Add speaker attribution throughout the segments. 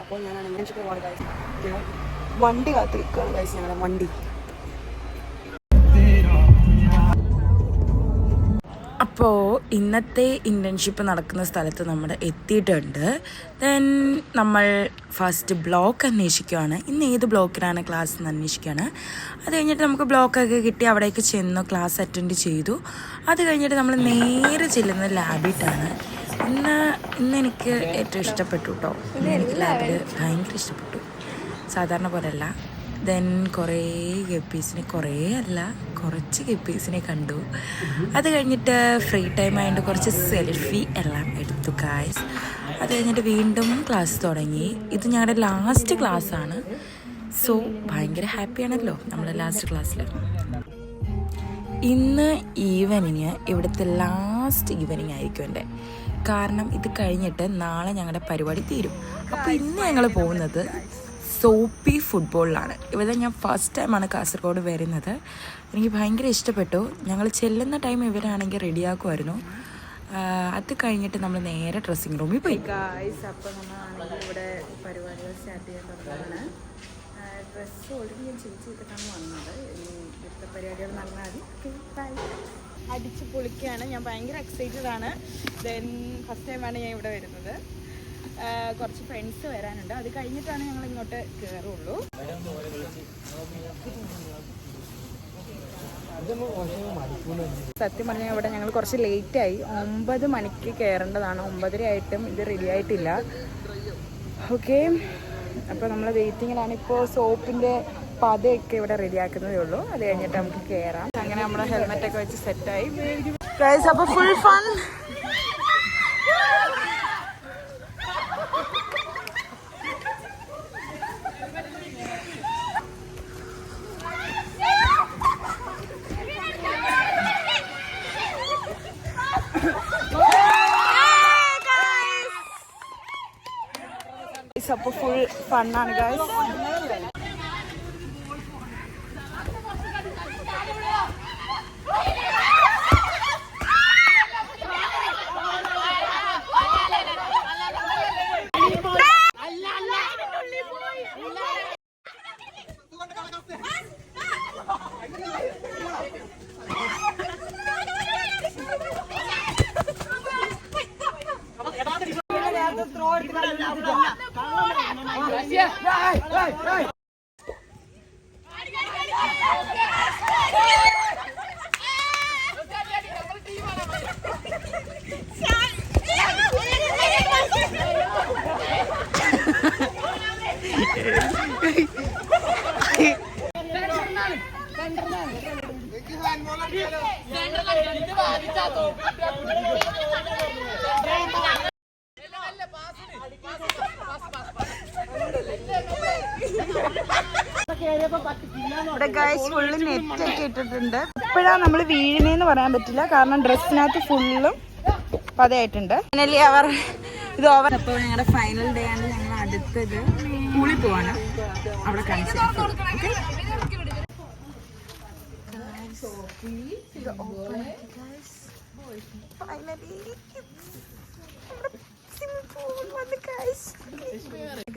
Speaker 1: അപ്പോൾ ഞാനാണെങ്കിൽ പോവാണ് ഗൈസ്. വണ്ടി കാത്ത് നിൽക്കുകയാണ് ഗൈസ്. ഞങ്ങളുടെ വണ്ടി. അപ്പോൾ ഇന്നത്തെ ഇൻറ്റേൺഷിപ്പ് നടക്കുന്ന സ്ഥലത്ത് നമ്മൾ എത്തിയിട്ടുണ്ട്. ദെൻ നമ്മൾ ഫസ്റ്റ് ബ്ലോക്ക് അന്വേഷിക്കുകയാണ്. ഇന്ന് ഏത് ബ്ലോക്കിലാണ് ക്ലാസ് എന്ന് അന്വേഷിക്കുകയാണ്. അത് കഴിഞ്ഞിട്ട് നമുക്ക് ബ്ലോക്കൊക്കെ കിട്ടി. അവിടേക്ക് ചെന്നു, ക്ലാസ് അറ്റൻഡ് ചെയ്തു. അത് കഴിഞ്ഞിട്ട് നമ്മൾ നേരെ ചെല്ലുന്നത് ലാബിട്ടാണ്. ഇന്ന് എനിക്ക് ഏറ്റവും ഇഷ്ടപ്പെട്ടു കേട്ടോ. എനിക്ക് ലാബിൽ ഭയങ്കര ഇഷ്ടപ്പെട്ടു. സാധാരണ പോലെയല്ല. ദെൻ കുറേ ഗപ്പീസിനെ, കുറച്ച് ഗപ്പീസിനെ കണ്ടു. അത് കഴിഞ്ഞിട്ട് ഫ്രീ ടൈം ആയതുകൊണ്ട് കുറച്ച് സെൽഫി എല്ലാം എടുത്തു ഗായ്സ്. അത് കഴിഞ്ഞിട്ട് വീണ്ടും ക്ലാസ് തുടങ്ങി. ഇത് ഞങ്ങളുടെ ലാസ്റ്റ് ക്ലാസ്സാണ്. സോ ഭയങ്കര ഹാപ്പിയാണല്ലോ നമ്മൾ ലാസ്റ്റ് ക്ലാസ്സിൽ. ഇന്ന് ഈവനിങ് ഇവിടുത്തെ ലാസ്റ്റ് ഈവനിങ് ആയിരിക്കും എൻ്റെ. കാരണം ഇത് കഴിഞ്ഞിട്ട് നാളെ ഞങ്ങളുടെ പരിപാടി തീരും. അപ്പോൾ ഇന്ന് ഞങ്ങൾ പോകുന്നത് സോപ്പി ഫുട്ബോളിലാണ്. ഇവിടെ ഞാൻ ഫസ്റ്റ് ടൈമാണ് കാസർഗോഡ് വരുന്നത്. എനിക്ക് ഭയങ്കര ഇഷ്ടപ്പെട്ടു. ഞങ്ങൾ ചെല്ലുന്ന ടൈം ഇവരാണെങ്കിൽ റെഡിയാക്കുമായിരുന്നു. അത് കഴിഞ്ഞിട്ട് നമ്മൾ നേരെ ഡ്രസ്സിങ് റൂമിൽ പോയി ഗായ്സ്. അപ്പോൾ നമ്മളാണെങ്കിൽ ഇവിടെ പരിപാടികൾ സ്റ്റാർട്ട് ചെയ്യാൻ തുടങ്ങുകയാണ്. ഡ്രസ്സ് ഓൾറെഡി ഞാൻ ചേഞ്ച് ചെയ്തിട്ടാണ് വന്നത്. ഇവിടുത്തെ പരിപാടികൾ നടന്നാൽ മതി. അടിച്ച് പൊളിക്കുകയാണ്. ഞാൻ ഭയങ്കര എക്സൈറ്റഡ് ആണ്. ദെൻ ഫസ്റ്റ് ടൈമാണ് ഞാൻ ഇവിടെ വരുന്നത്. കുറച്ച് ഫ്രണ്ട്സ് വരാനുണ്ട്. അത് കഴിഞ്ഞിട്ടാണ് ഞങ്ങൾ ഇങ്ങോട്ട് കയറുള്ളൂ. സത്യം പറഞ്ഞാൽ ഇവിടെ ഞങ്ങൾ കുറച്ച് ലേറ്റായി. 9 മണിക്ക് കയറേണ്ടതാണ്. 9:30 ആയിട്ടും ഇത് റെഡി ആയിട്ടില്ല. ഓക്കെ, അപ്പോൾ നമ്മൾ വെയിറ്റിങ്ങിലാണ്. ഇപ്പോൾ സോപ്പിൻ്റെ പതയൊക്കെ ഇവിടെ റെഡിയാക്കുന്നതേ ഉള്ളൂ. അത് കഴിഞ്ഞിട്ട് നമുക്ക് കയറാം. അങ്ങനെ നമ്മുടെ ഹെൽമെറ്റൊക്കെ വെച്ച് സെറ്റായി ഗൈസ്. അപ്പോൾ ഫുൾ ഫൺ. അപ്പോൾ ഫുൾ ഫണ്ണാണ് ഗൈസ്. ഇവിടെ ഗൈസ് ഫുള്ള് നെറ്റൊക്കെ ഇട്ടിട്ടുണ്ട്. ഇപ്പോഴാണ് നമ്മൾ വീഴുന്നതെന്ന് പറയാൻ പറ്റില്ല, കാരണം ഡ്രസ്സിനകത്ത് ഫുള്ളും പതയായിട്ടുണ്ട്. ഫൈനലി അവർ ഇത് ഓവർ. അപ്പോൾ ഞങ്ങളുടെ ഫൈനൽ ഡേ ആണ്. ഞങ്ങൾ അടുത്തത് സ്കൂളിൽ പോവാണ്. അവിടെ കാണിച്ചു.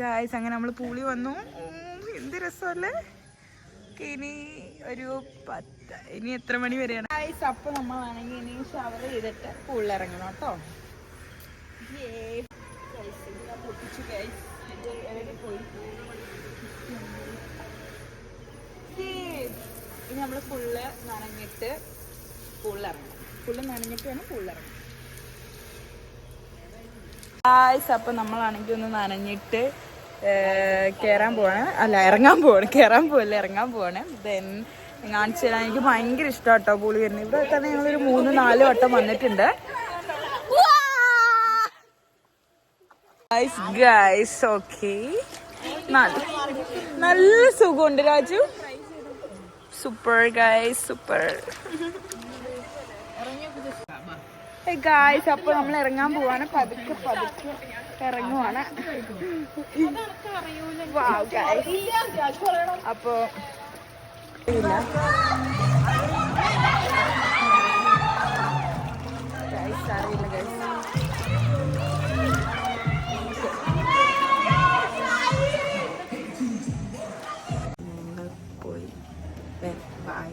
Speaker 1: ഗായ്സ് അങ്ങനെ നമ്മൾ പൂളി വന്നു. എന്ത് രസമല്ലേ. ഇനി എത്ര മണി വരെയാണ് ഗായ്സ്? അപ്പൊ നമ്മളാണെങ്കിൽ ഇനി ഷവർ ചെയ്തിട്ട് പൂളിൽ ഇറങ്ങണം കേട്ടോ. ഇനി നമ്മൾ ഫുള്ള് നനഞ്ഞിട്ട് പൂളിലിറങ്ങണം. ഫുള്ള് നനഞ്ഞിട്ട് വേണം പൂളിലിറങ്ങണം ഗായ്സ്. അപ്പൊ നമ്മളാണെങ്കിൽ ഒന്ന് നനഞ്ഞിട്ട് കയറാൻ പോവാണ്. ദെൻ കാണിച്ചു തരാൻ എനിക്ക് ഭയങ്കര ഇഷ്ടം കേട്ടോ പൂളി വരുന്നത്. ഇവിടെ തന്നെ ഞങ്ങളൊരു 3-4 വട്ടം വന്നിട്ടുണ്ട് ഗൈസ്. ഓക്കെ, നല്ല സുഖമുണ്ട് Raju. Super guys, super guys. അപ്പൊ നമ്മൾ ഇറങ്ങാൻ പോവാണ്. പതുക്കെ ഇറങ്ങുവാണ്. അപ്പൊ അറിയില്ല ഗൈസ്.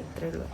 Speaker 1: അത്രേ ഉള്ളൂ.